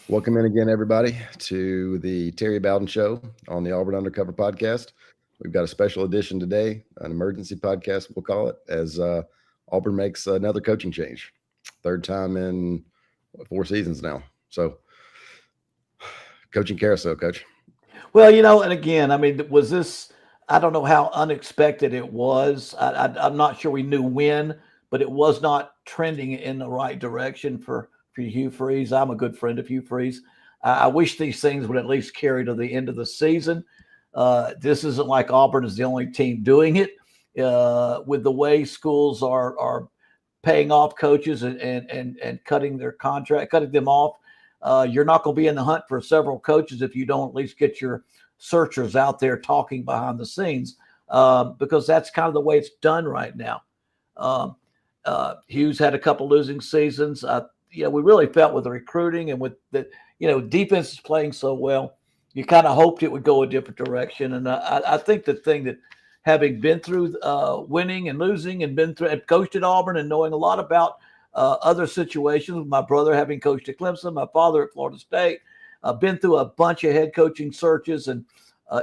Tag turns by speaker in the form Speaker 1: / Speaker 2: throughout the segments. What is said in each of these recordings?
Speaker 1: Welcome in again, everybody, to the Terry Bowden Show on the Auburn Undercover podcast. We've got a special edition today, an emergency podcast, we'll call it, as Auburn makes another coaching change. Third time in 4 seasons now. So, coaching carousel, Coach.
Speaker 2: Well, and again, I mean, was this? I don't know how unexpected it was. I'm not sure we knew when, but it was not trending in the right direction for Hugh Freeze. I'm a good friend of Hugh Freeze. I wish these things would at least carry to the end of the season. This isn't like Auburn is the only team doing it. With the way schools are paying off coaches and cutting their contract, cutting them off, you're not going to be in the hunt for several coaches if you don't at least get your searchers out there talking behind the scenes, because that's kind of the way it's done right now. Hugh's had a couple losing seasons. We really felt with the recruiting and with the, defense is playing so well, you kind of hoped it would go a different direction. And I think the thing that, having been through winning and losing and coached at Auburn and knowing a lot about other situations, my brother having coached at Clemson, my father at Florida State, been through a bunch of head coaching searches and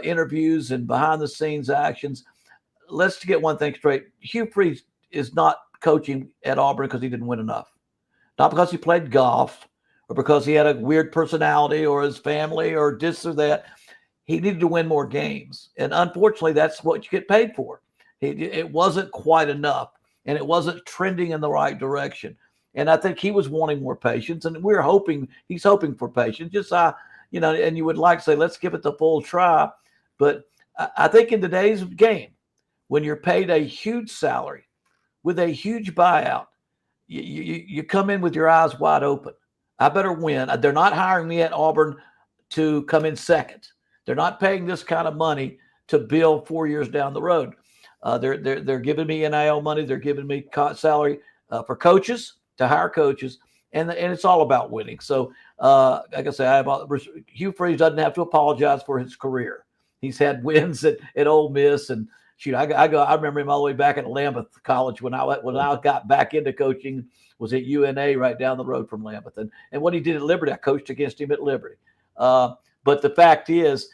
Speaker 2: interviews and behind the scenes actions. Let's get one thing straight. Hugh Freeze is not coaching at Auburn because he didn't win enough. Not because he played golf or because he had a weird personality or his family or this or that. He needed to win more games. And unfortunately, that's what you get paid for. It wasn't quite enough, and it wasn't trending in the right direction. And I think he was wanting more patience, and he's hoping for patience. And you would like to say, let's give it the full try. But I think in today's game, when you're paid a huge salary with a huge buyout, you come in with your eyes wide open. I better win. They're not hiring me at Auburn to come in second. They're not paying this kind of money to build 4 years down the road. They're giving me NIL money. They're giving me salary for coaches, to hire coaches, and it's all about winning. So, like I say, Hugh Freeze doesn't have to apologize for his career. He's had wins at Ole Miss, and shoot, I remember him all the way back at Lambuth College when I got back into coaching. Was at UNA right down the road from Lambuth, and what he did at Liberty, I coached against him at Liberty. But the fact is,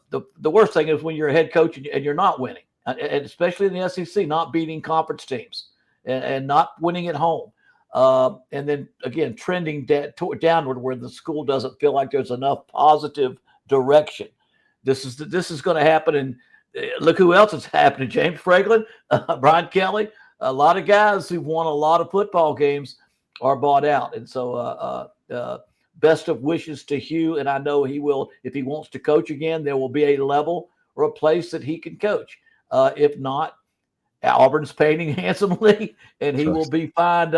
Speaker 2: the worst thing is when you're a head coach and you're not winning, and especially in the SEC, not beating conference teams and not winning at home. And then again, trending downward where the school doesn't feel like there's enough positive direction. This is going to happen. And look who else is happening. James Franklin, Brian Kelly, a lot of guys who've won a lot of football games are bought out. And so best of wishes to Hugh. And I know he will, if he wants to coach again, there will be a level or a place that he can coach. If not, Auburn's paying him handsomely, and he will be fined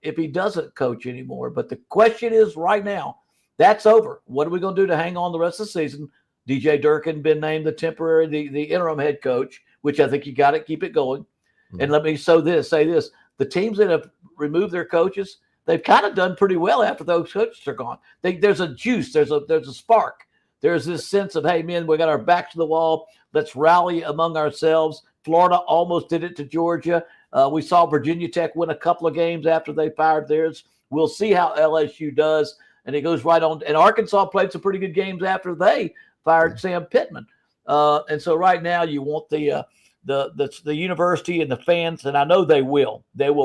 Speaker 2: if he doesn't coach anymore. But the question is right now, that's over. What are we going to do to hang on the rest of the season? DJ Durkin been named the interim head coach, which I think you got to keep it going. Mm-hmm. And let me say this. The teams that have removed their coaches, they've kind of done pretty well after those coaches are gone. There's a juice. There's a spark. There's this sense of, hey, man, we got our backs to the wall. Let's rally among ourselves. Florida almost did it to Georgia. We saw Virginia Tech win a couple of games after they fired theirs. We'll see how LSU does. And it goes right on. And Arkansas played some pretty good games after they fired Sam Pittman. And so right now you want the university and the fans, and I know they will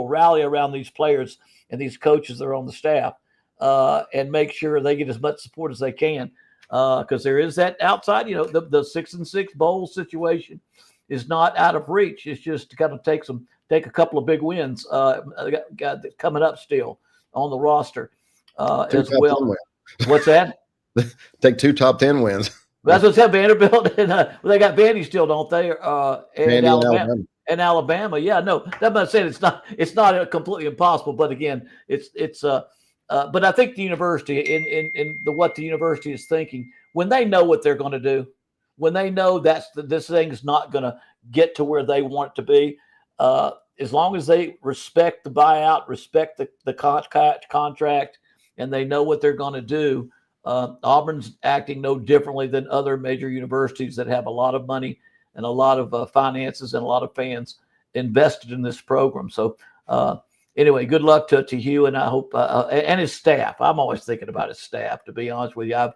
Speaker 2: rally around these players and these coaches that are on the staff and make sure they get as much support as they can. Because there is that outside, the 6-6 bowl situation is not out of reach. It's just got to take a couple of big wins coming up still on the roster as well. What's that?
Speaker 1: Take 2 top 10 wins.
Speaker 2: That's what's at Vanderbilt, and they got Vandy still, don't they? And Alabama. And Alabama, yeah. No, that's not saying it's not completely impossible, but again, it's. But I think the university, in what the university is thinking, when they know what they're going to do, when they know this thing is not going to get to where they want it to be, as long as they respect the buyout, respect the contract, and they know what they're going to do, Auburn's acting no differently than other major universities that have a lot of money and a lot of finances and a lot of fans invested in this program. So anyway, good luck to Hugh, and I hope and his staff. I'm always thinking about his staff. To be honest with you,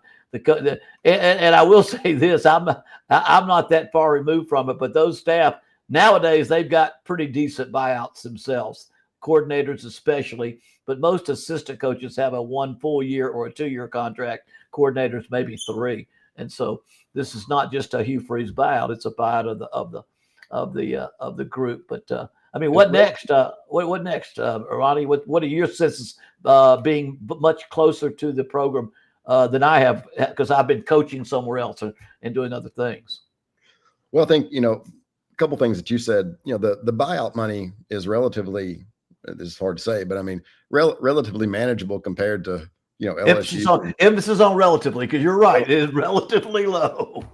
Speaker 2: and I will say this: I'm not that far removed from it, but those staff nowadays they've got pretty decent buyouts themselves, coordinators especially. But most assistant coaches have a 1 full year or a 2-year contract. Coordinators maybe 3, and so this is not just a Hugh Freeze buyout; it's a buyout of the group. But I mean, what next? What next, Ronnie? What are your senses being much closer to the program than I have, because I've been coaching somewhere else and doing other things?
Speaker 1: Well, I think, a couple things that you said. The buyout money is relatively, this is hard to say, but I mean, relatively manageable compared to LSU.
Speaker 2: Emphasis on relatively, because you're right, it is relatively low.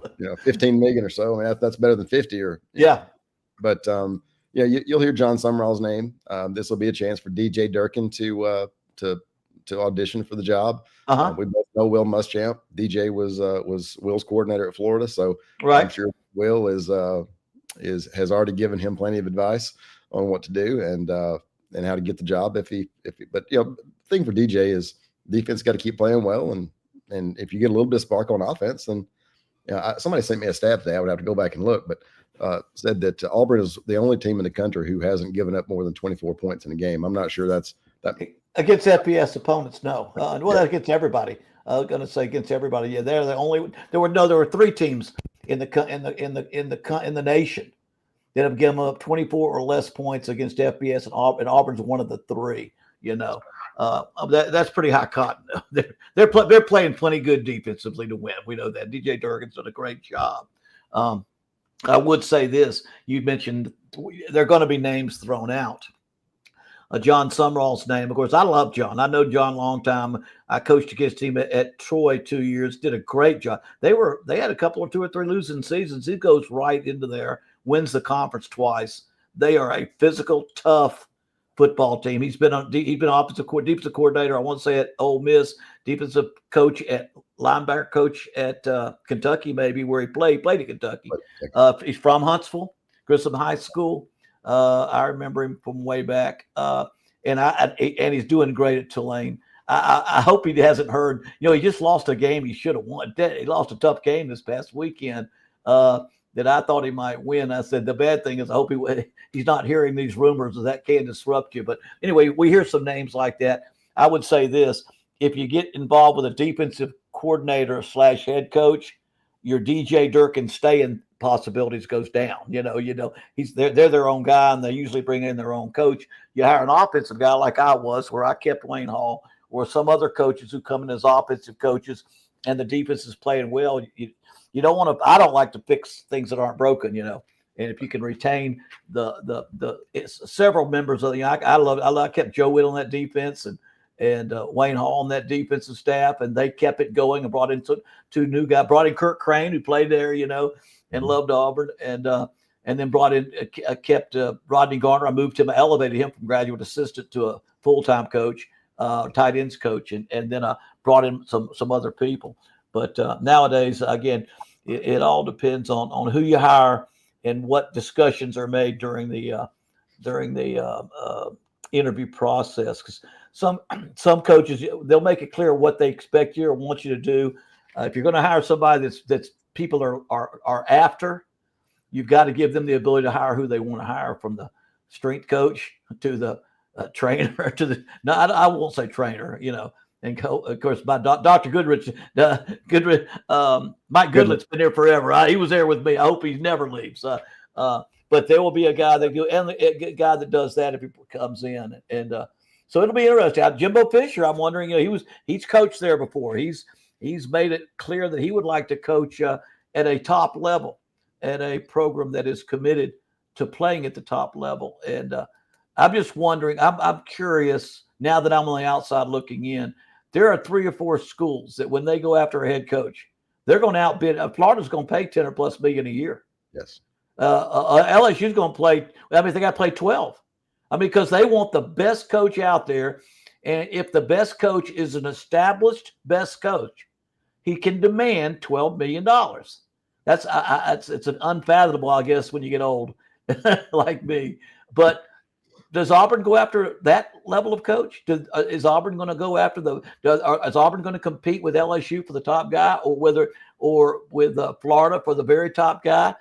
Speaker 1: 15 million or so. I mean, that's better than 50 or
Speaker 2: yeah.
Speaker 1: But you'll hear John Summerall's name. This will be a chance for DJ Durkin to audition for the job. We both know Will Muschamp. DJ was Will's coordinator at Florida, so
Speaker 2: right.
Speaker 1: I'm sure Will has already given him plenty of advice on what to do and how to get the job but the thing for DJ is defense got to keep playing well, and if you get a little bit of spark on offense, then somebody sent me a stat today. I would have to go back and look, but said that Auburn is the only team in the country who hasn't given up more than 24 points in a game. I'm not sure that's that
Speaker 2: against FBS opponents. No, that's against everybody. I was going to say against everybody. Yeah, they're the only. There were 3 teams in the nation that have given up 24 or less points against FBS, and Auburn's one of the 3. That's pretty high cotton. They're playing plenty good defensively to win. We know that DJ Durkin's done a great job. I would say this: you mentioned there are going to be names thrown out. John Summerall's name, of course. I love John. I know John a long time. I coached against him at Troy 2 years. Did a great job. They had a couple or 2 or 3 losing seasons. He goes right into there, wins the conference twice. They are a physical, tough football team. He's been offensive coordinator. I won't say at Ole Miss, defensive coach at linebacker coach at Kentucky, maybe where he played at Kentucky. He's from Huntsville, Grissom High School. I remember him from way back, and he's doing great at Tulane. I hope he hasn't heard. He just lost a game he should have won. He lost a tough game this past weekend that I thought he might win. I said the bad thing is I hope he's not hearing these rumors that can disrupt you. But anyway, we hear some names like that. I would say this: if you get involved with a defensive coordinator / head coach, your DJ Durkin staying possibilities goes down. They're their own guy, and they usually bring in their own coach. You hire an offensive guy like I was, where I kept Wayne Hall, or some other coaches who come in as offensive coaches, and the defense is playing well. You don't want to. I don't like to fix things that aren't broken. And if you can retain several members of I kept Joe Whitt on that defense and Wayne Hall on that defensive staff, and they kept it going and brought in 2 new guys. Brought in Kirk Crane, who played there, and loved Auburn, and then brought in kept Rodney Garner. I elevated him from graduate assistant to a full-time coach, tight ends coach, and then I brought in some other people. But nowadays, again, it all depends on who you hire and what discussions are made during the interview process. Because some coaches, they'll make it clear what they expect you or want you to do. If you're going to hire somebody that's people are after, you've got to give them the ability to hire who they want to hire, from the strength coach to the trainer to I won't say trainer, and of course my Dr. Goodrich, Mike Goodlet's been here forever. He was there with me. I hope he never leaves. But there will be a guy a guy that does that if he comes in, and so it'll be interesting. Jimbo Fisher, I'm wondering, he's coached there before. He's made it clear that he would like to coach at a top level, at a program that is committed to playing at the top level. And I'm just wondering, I'm curious, now that I'm on the outside looking in, there are 3 or 4 schools that when they go after a head coach, they're going to outbid. Florida's going to pay 10 or plus million a year.
Speaker 1: Yes.
Speaker 2: LSU's going to play. They got to play 12. Because they want the best coach out there. And if the best coach is an established best coach, he can demand $12 million. It's an unfathomable, I guess, when you get old like me. But does Auburn go after that level of coach? Is Auburn going to go after is Auburn going to compete with LSU for the top guy, or with Florida for the very top guy,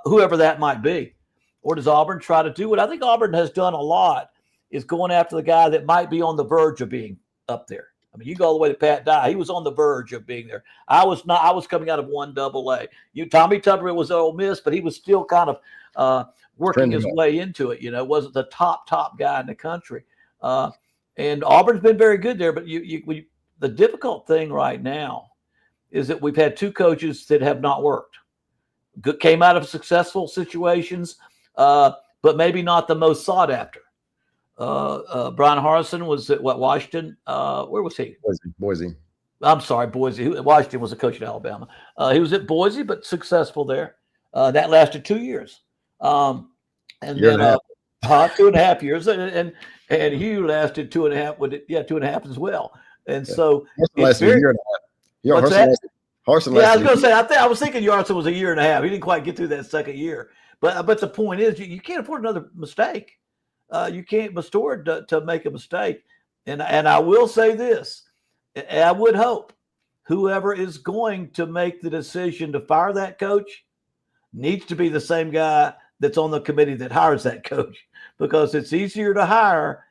Speaker 2: whoever that might be? Or does Auburn try to do what I think Auburn has done a lot, is going after the guy that might be on the verge of being up there? I mean, you go all the way to Pat Dye. He was on the verge of being there. I was not. I was coming out of 1AA. Tommy Tuberville was at Ole Miss, but he was still kind of working his way into it. Wasn't the top guy in the country. And Auburn's been very good there. But the difficult thing right now is that we've had two coaches that have not worked. Came out of successful situations, but maybe not the most sought after. Brian Harsin was at Washington. Where was he?
Speaker 1: Boise.
Speaker 2: I'm sorry, Boise. Washington was a coach at Alabama. He was at Boise, but successful there. That lasted 2 years. And then 2.5 years. And Hugh lasted 2.5. 2.5 as well. And so
Speaker 1: it's very, a year and a half. Harsin
Speaker 2: I was going to say, I was thinking Harsin was a year and a half. He didn't quite get through that second year. But the point is, you can't afford another mistake. You can't afford to make a mistake. And I will say this. I would hope whoever is going to make the decision to fire that coach needs to be the same guy that's on the committee that hires that coach, because it's easier to hire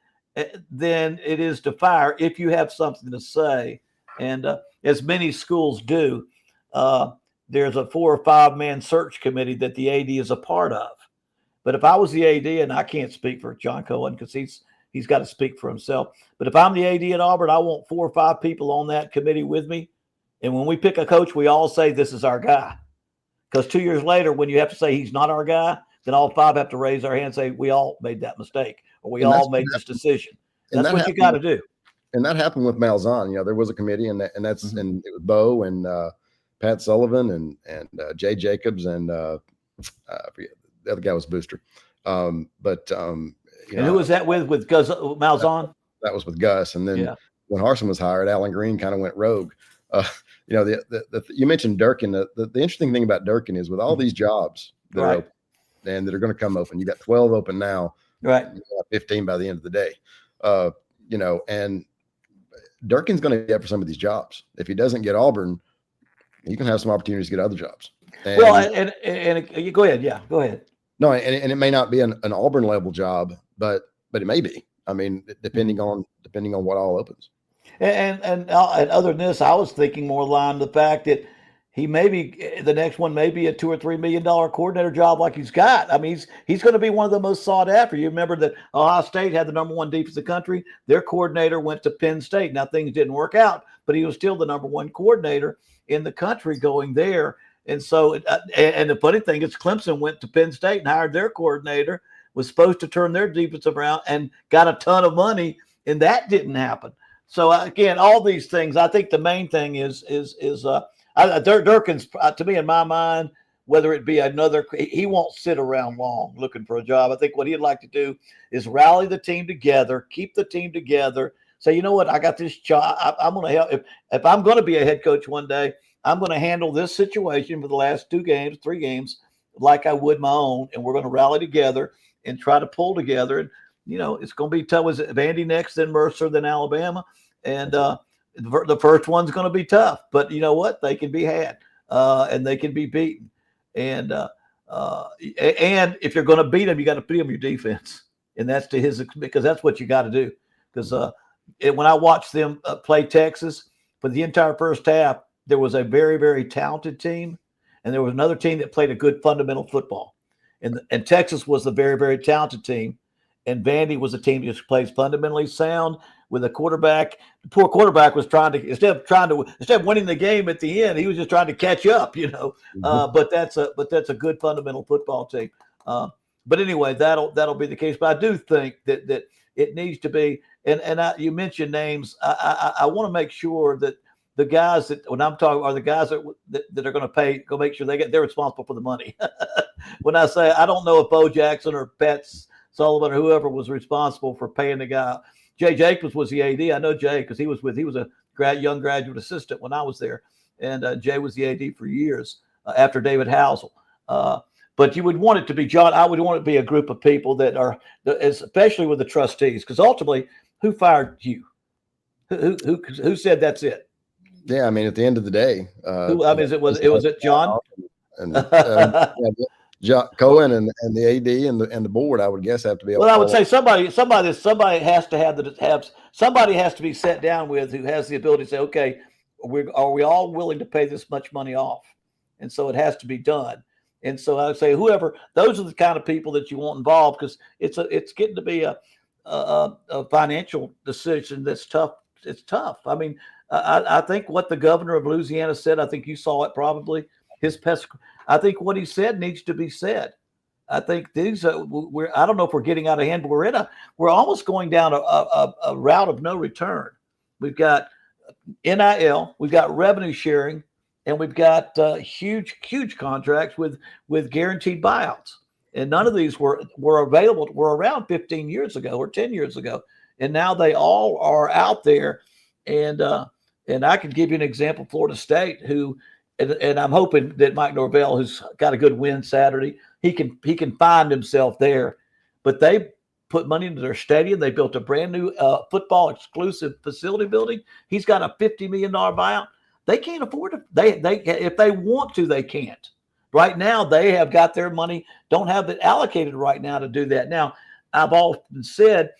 Speaker 2: than it is to fire if you have something to say. And as many schools do, there's a 4 or 5 man search committee that the AD is a part of. But if I was the AD, and I can't speak for John Cohen because he's got to speak for himself. But if I'm the AD at Auburn, I want 4 or 5 people on that committee with me. And when we pick a coach, we all say this is our guy. Because 2 years later, when you have to say he's not our guy, then all 5 have to raise their hand and say we all made that mistake, or we all made this decision. That's what you got to do.
Speaker 1: And that happened with Malzahn. There was a committee, and that's and it was Bo and Pat Sullivan and Jay Jacobs and I forget, the other guy was Booster. And
Speaker 2: who was that with Gus Malzahn?
Speaker 1: That was with Gus. And then when Harsin was hired, Alan Green kind of went rogue. You mentioned Durkin. The interesting thing about Durkin is with all these jobs that are open and that are going to come open, you got 12 open now,
Speaker 2: right?
Speaker 1: You got 15 by the end of the day. And Durkin's going to get for some of these jobs. If he doesn't get Auburn, he can have some opportunities to get other jobs. And,
Speaker 2: you go ahead. Yeah, go ahead.
Speaker 1: No, and it may not be an Auburn level job, but it may be. I mean, depending on what all opens. And
Speaker 2: other than this, I was thinking more along the fact that he the next one may be a $2 or $3 million coordinator job like he's got. I mean, he's going to be one of the most sought after. You remember that Ohio State had the number 1 defense in the country. Their coordinator went to Penn State. Now things didn't work out, but he was still the number 1 coordinator in the country going there. And so, and the funny thing is, Clemson went to Penn State and hired their coordinator, was supposed to turn their defense around and got a ton of money, and that didn't happen. So again, all these things, I think the main thing is Durkin's, to me, in my mind, whether it be he won't sit around long looking for a job. I think what he'd like to do is rally the team together, keep the team together, say, you know what, I got this job. I'm going to help. If I'm going to be a head coach one day, I'm going to handle this situation for the last 3 games, like I would my own, and we're going to rally together and try to pull together. And, it's going to be tough. Was it Vandy next, then Mercer, then Alabama? And the first one's going to be tough. But you know what? They can be had, and they can be beaten. And if you're going to beat them, you got to beat them your defense. And that's because that's what you got to do. Because when I watched them play Texas for the entire first half, there was a very, very talented team, and there was another team that played a good fundamental football. And Texas was the very, very talented team, and Vandy was a team that just plays fundamentally sound with a quarterback. The poor quarterback was trying to instead of winning the game at the end, he was just trying to catch up, But that's a good fundamental football team. But anyway, that'll be the case. But I do think that it needs to be. And you mentioned names. I want to make sure that the guys that when I'm talking are the guys that are going to go make sure they're responsible for the money. When I say, I don't know if Bo Jackson or Pat Sullivan or whoever was responsible for paying the guy. Jay Jacobs was the AD. I know Jay because he was a young graduate assistant when I was there, and Jay was the AD for years after David Housel. But you would want it to be, John. I would want it to be a group of people that are, especially with the trustees, because ultimately, who fired you? Who said that's it?
Speaker 1: Yeah, I mean, at the end of the day,
Speaker 2: Who? I mean, was it John?
Speaker 1: And John Cohen and the AD and the board, I would guess, have to be.
Speaker 2: Well, I would say somebody has to have somebody has to be sat down with who has the ability to say, okay, are we all willing to pay this much money off? And so it has to be done. And so I would say whoever, those are the kind of people that you want involved, because it's getting to be a financial decision that's tough. It's tough. I mean, I think what the governor of Louisiana said, I think you saw it probably. I think what he said needs to be said. I think these I don't know if we're getting out of hand, but we're almost going down a route of no return. We've got NIL, we've got revenue sharing, and we've got huge contracts with guaranteed buyouts. And none of these were available. Were around 15 years ago or 10 years ago, and now they all are out there. And I can give you an example: Florida State, who, and I'm hoping that Mike Norvell, who's got a good win Saturday, he can find himself there. But they put money into their stadium. They built a brand new football exclusive facility building. He's got a $50 million buyout. They can't afford to. They if they want to, they can't. Right now, they have got their money, don't have it allocated right now to do that. Now, I've often said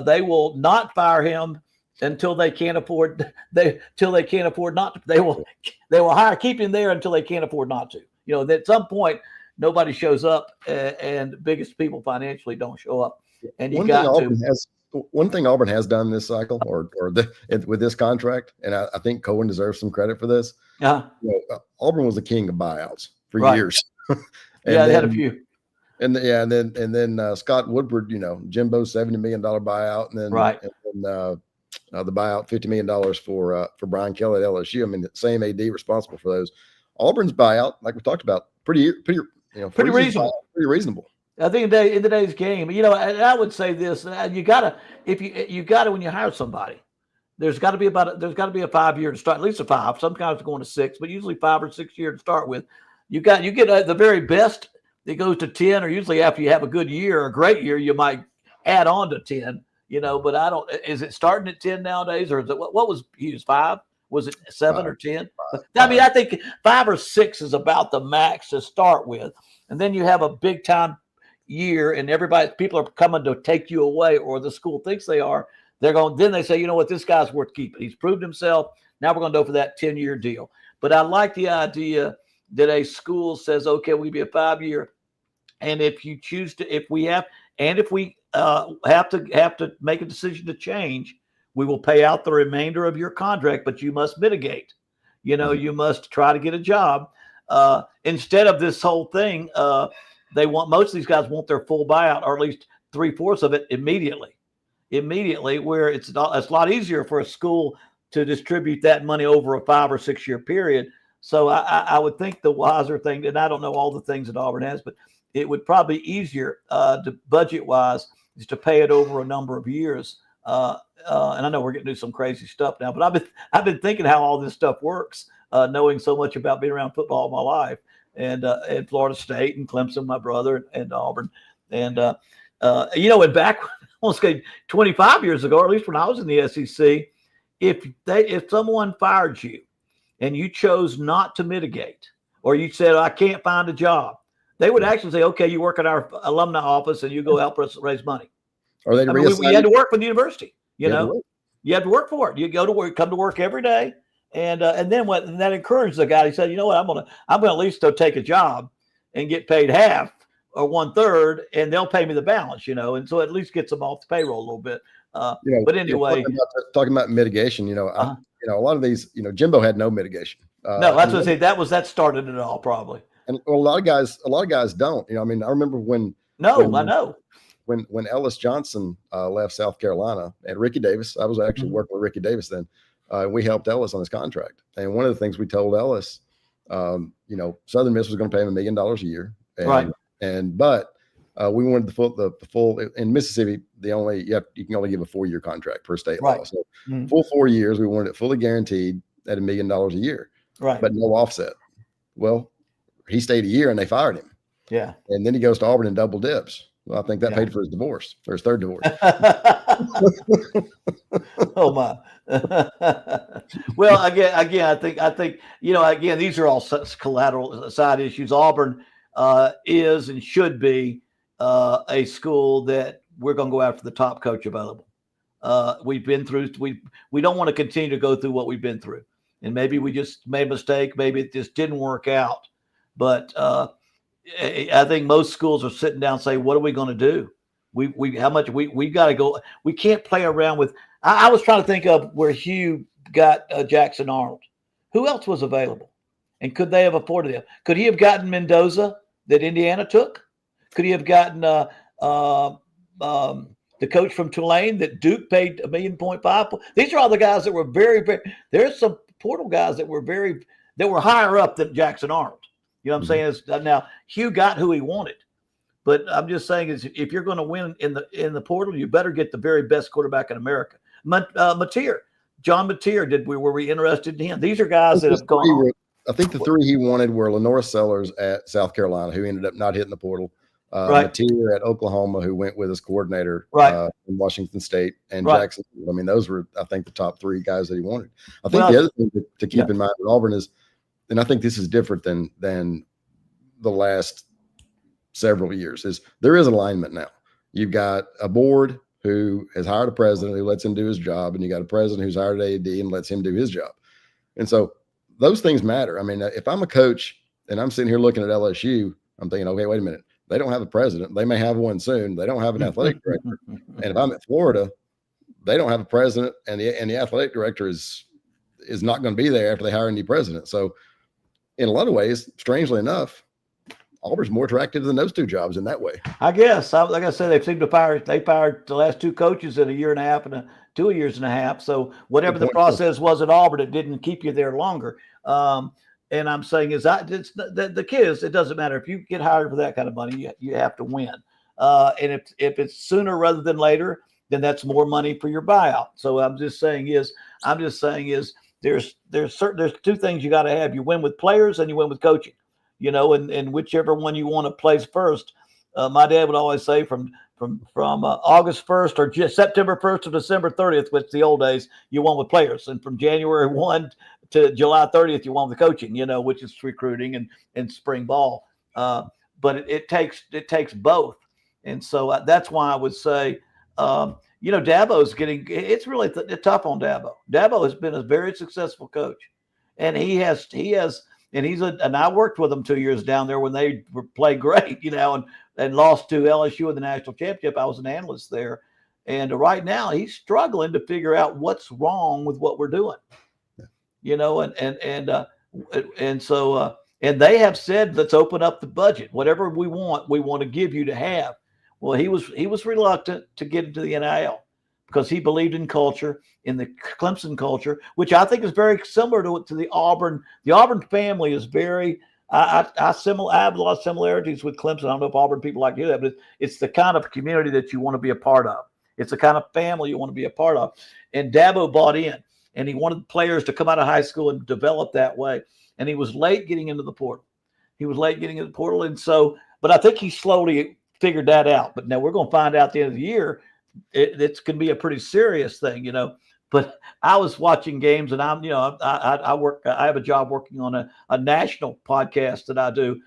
Speaker 2: they will not fire him until they can't afford. Till they can't afford not to. They will keep him there until they can't afford not to. You know, at some point, nobody shows up, and the biggest people financially don't show up. And you got to.
Speaker 1: One thing Auburn has done this cycle, with this contract, and I think Cohen deserves some credit for this. Auburn was the king of buyouts for years.
Speaker 2: They had a few.
Speaker 1: And then Scott Woodward, Jimbo's $70 million buyout, and then the buyout $50 million for Brian Kelly at LSU. I mean, the same AD responsible for those. Auburn's buyout, like we talked about, pretty reasonable. Pretty reasonable.
Speaker 2: I think in today's game, and I would say this: you gotta when you hire somebody, there's got to be a 5-year to start, at least a 5. Sometimes going to 6, but usually 5 or 6 year to start with. You get the very best that goes to 10, or usually after you have a good year or a great year, you might add on to 10. But I don't. Is it starting at 10 nowadays, or is it what was Hughes 5? Was it 7 or 10? I mean, I think 5 or 6 is about the max to start with, and then you have a big time year, and people are coming to take you away, or the school thinks they are. Then they say, you know what, this guy's worth keeping. He's proved himself. Now we're going to go for that 10-year deal. But I like the idea that a school says, okay, we'll be a 5-year, and if you choose to, if we have to make a decision to change, we will pay out the remainder of your contract, but you must mitigate. You must try to get a job instead of this whole thing. Most of these guys want their full buyout, or at least 3/4 of it immediately, where it's a lot easier for a school to distribute that money over a 5 or 6 year period. So I would think the wiser thing, and I don't know all the things that Auburn has, but it would probably be easier to budget wise is to pay it over a number of years. And I know we're getting to do some crazy stuff now, but I've been thinking how all this stuff works, knowing so much about being around football all my life. And Florida State and Clemson, my brother, and Auburn. And, and back almost 25 years ago, or at least when I was in the SEC, if someone fired you and you chose not to mitigate, or you said, I can't find a job, they would actually say, okay, you work at our alumni office and you go help us raise money.
Speaker 1: Or they
Speaker 2: we had to work for the university, you had to work for it. You go to work, come to work every day. And then that encouraged the guy. He said, you know what, I'm gonna at least go take a job and get paid half or 1/3, and they'll pay me the balance, and so at least gets them off the payroll a little bit. But anyway,
Speaker 1: talking about mitigation, a lot of these, Jimbo had no mitigation.
Speaker 2: No, that's what I say. That started it all probably.
Speaker 1: And a lot of guys don't. I mean, I remember when.
Speaker 2: No, I know.
Speaker 1: When Ellis Johnson left South Carolina, and Ricky Davis, I was actually working with Ricky Davis then. We helped Ellis on his contract. And one of the things we told Ellis, Southern Miss was going to pay him $1 million a year.
Speaker 2: Right.
Speaker 1: But we wanted the full in Mississippi, you can only give a 4-year contract per state law. So full 4 years, we wanted it fully guaranteed at $1 million a year.
Speaker 2: Right.
Speaker 1: But no offset. Well, he stayed a year and they fired him.
Speaker 2: Yeah.
Speaker 1: And then he goes to Auburn and double dips. Well, I think that paid for his divorce, or his third divorce.
Speaker 2: Oh my. Well, again, I think again, these are all such collateral side issues. Auburn is and should be a school that we're going to go after the top coach available. We've been through. We don't want to continue to go through what we've been through, and maybe we just made a mistake. Maybe it just didn't work out. But I think most schools are sitting down saying, "What are we going to do? We got to go. We can't play around with." I was trying to think of where Hugh got Jackson Arnold. Who else was available, and could they have afforded him? Could he have gotten Mendoza that Indiana took? Could he have gotten the coach from Tulane that Duke paid $1.5 million? These are all the guys that were very, very. There's some portal guys that were higher up than Jackson Arnold. You know what I'm saying? Now Hugh got who he wanted, but I'm just saying is if you're going to win in the portal, you better get the very best quarterback in America. John Mateer, were we interested in him? These are guys that have gone on.
Speaker 1: I think the three he wanted were Lenora Sellers at South Carolina, who ended up not hitting the portal.
Speaker 2: Right.
Speaker 1: Mateer at Oklahoma, who went with his coordinator in Washington State, and Jackson. I mean, those were, I think, the top three guys that he wanted. I think the other thing to keep in mind with Auburn is, and I think this is different than the last several years, is there is alignment now. You've got a board who has hired a president who lets him do his job, and you got a president who's hired an AD and lets him do his job. And so those things matter. I mean, if I'm a coach and I'm sitting here looking at LSU, I'm thinking, okay, wait a minute. They don't have a president. They may have one soon. They don't have an athletic director. And if I'm at Florida, they don't have a president, and the athletic director is not going to be there after they hire a new president. So in a lot of ways, strangely enough, Auburn's more attractive than those two jobs in that way.
Speaker 2: I guess. Like I said, they fired the last two coaches in a year and a half and 2 years and a half. So whatever the process was at Auburn, it didn't keep you there longer. And I'm saying the kid is, it doesn't matter if you get hired for that kind of money, you have to win. And if it's sooner rather than later, then that's more money for your buyout. So I'm just saying there's two things you got to have. You win with players and you win with coaching, and whichever one you want to place first. My dad would always say from August 1st or just September 1st to December 30th, which the old days, you won with players. And from January 1 to July 30th, you won with coaching, which is recruiting and spring ball. But it takes both. And so that's why I would say, Dabo's it's really tough on Dabo. Dabo has been a very successful coach, and and I worked with him 2 years down there when they played great, and lost to LSU in the national championship. I was an analyst there, and right now he's struggling to figure out what's wrong with what we're doing, and they have said, let's open up the budget. Whatever we want to give you to have. Well, he was reluctant to get into the NIL because he believed in culture, in the Clemson culture, which I think is very similar to the Auburn. The Auburn family is very. I have a lot of similarities with Clemson. I don't know if Auburn people like to hear that, but it's the kind of community that you want to be a part of. It's the kind of family you want to be a part of. And Dabo bought in, and he wanted players to come out of high school and develop that way. And he was late getting into the portal. And so, but I think he slowly figured that out. But now we're going to find out at the end of the year, it's going to be a pretty serious thing, But I was watching games, and I have a job working on a national podcast that I do,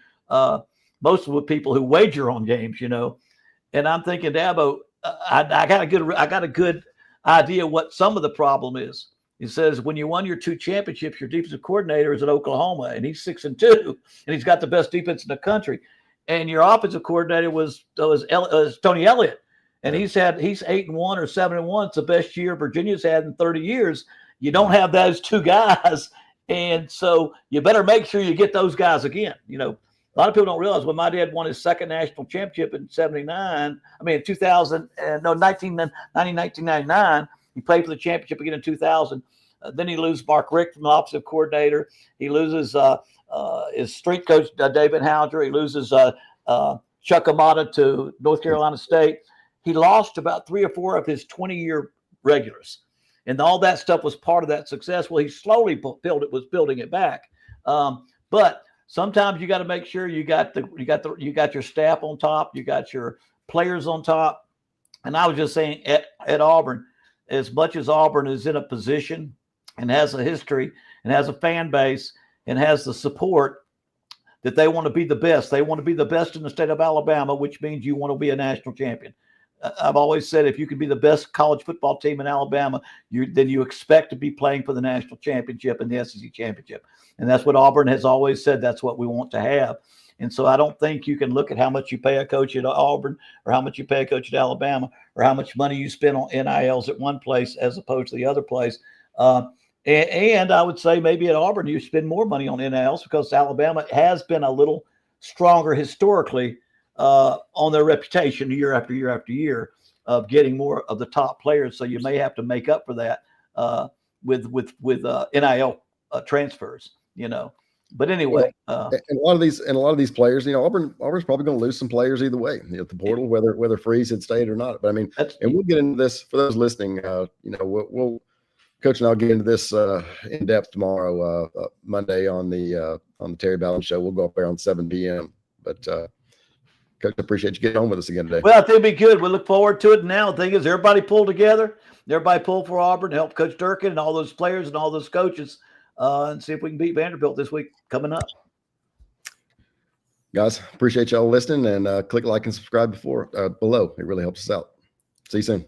Speaker 2: mostly with people who wager on games, And I'm thinking, Dabo, I got a good idea what some of the problem is. He says when you won your two championships, your defensive coordinator is at Oklahoma, and he's 6-2, and he's got the best defense in the country. And your offensive coordinator was Tony Elliott. And he's 8-1 or 7-1. It's the best year Virginia's had in 30 years. You don't have those two guys. And so you better make sure you get those guys again. A lot of people don't realize when my dad won his second national championship in 1999, he played for the championship again in 2000. Then he loses Mark Richt from the offensive coordinator. He loses his strength coach, David Hauger. He loses Chuck Amata to North Carolina State. He lost about 3 or 4 of his 20-year regulars. And all that stuff was part of that success. Well, he slowly building it back. But sometimes you got to make sure you got your staff on top, you got your players on top. And I was just saying at Auburn, as much as Auburn is in a position and has a history and has a fan base and has the support that they want to be the best. They want to be the best in the state of Alabama, which means you want to be a national champion. I've always said if you can be the best college football team in Alabama, then you expect to be playing for the national championship and the SEC championship. And that's what Auburn has always said. That's what we want to have. And so I don't think you can look at how much you pay a coach at Auburn or how much you pay a coach at Alabama or how much money you spend on NILs at one place as opposed to the other place. And I would say maybe at Auburn you spend more money on NILs because Alabama has been a little stronger historically on their reputation year after year after year of getting more of the top players. So you may have to make up for that with NIL transfers, you know. But anyway,
Speaker 1: and a lot of these players, you know, Auburn's probably going to lose some players either way, you know, the portal, whether Freeze had stayed or not. But I mean, and we'll get into this for those listening. You know, we'll Coach and I'll get into this in depth tomorrow, Monday on the Terry Bowden Show. We'll go up there on 7 p.m. But Coach, I appreciate you getting on with us again today.
Speaker 2: Well, I think it'll be good. We look forward to it. Now, the thing is, everybody pull together. Everybody pull for Auburn to help Coach Durkin and all those players and all those coaches and see if we can beat Vanderbilt this week coming up.
Speaker 1: Guys, appreciate y'all listening and click like and subscribe below. It really helps us out. See you soon.